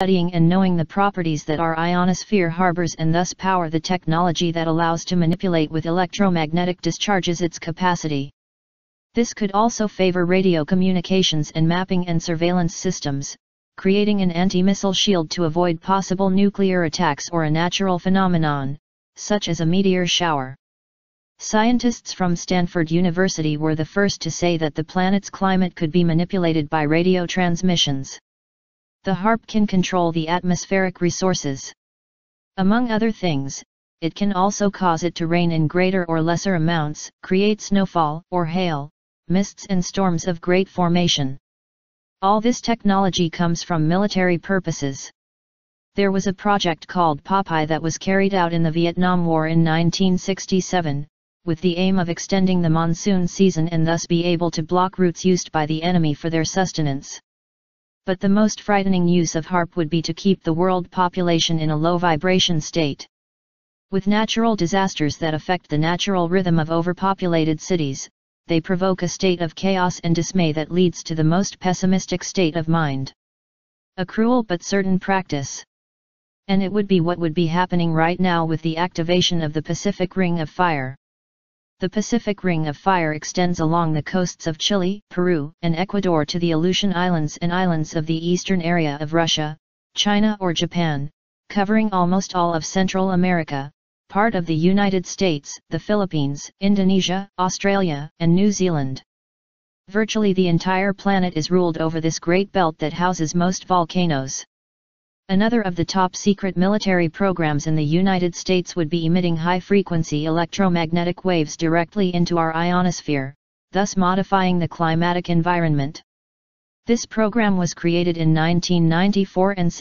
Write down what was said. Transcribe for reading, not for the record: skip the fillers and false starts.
studying and knowing the properties that our ionosphere harbors and thus power the technology that allows to manipulate with electromagnetic discharges its capacity. This could also favor radio communications and mapping and surveillance systems, creating an anti-missile shield to avoid possible nuclear attacks or a natural phenomenon, such as a meteor shower. Scientists from Stanford University were the first to say that the planet's climate could be manipulated by radio transmissions. The HAARP can control the atmospheric resources. Among other things, it can also cause it to rain in greater or lesser amounts, create snowfall or hail, mists and storms of great formation. All this technology comes from military purposes. There was a project called Popeye that was carried out in the Vietnam War in 1967, with the aim of extending the monsoon season and thus be able to block routes used by the enemy for their sustenance. But the most frightening use of HAARP would be to keep the world population in a low vibration state. With natural disasters that affect the natural rhythm of overpopulated cities, they provoke a state of chaos and dismay that leads to the most pessimistic state of mind. A cruel but certain practice. And it would be what would be happening right now with the activation of the Pacific Ring of Fire. The Pacific Ring of Fire extends along the coasts of Chile, Peru, and Ecuador to the Aleutian Islands and islands of the eastern area of Russia, China or Japan, covering almost all of Central America, part of the United States, the Philippines, Indonesia, Australia, and New Zealand. Virtually the entire planet is ruled over this great belt that houses most volcanoes. Another of the top-secret military programs in the United States would be emitting high-frequency electromagnetic waves directly into our ionosphere, thus modifying the climatic environment. This program was created in 1994 and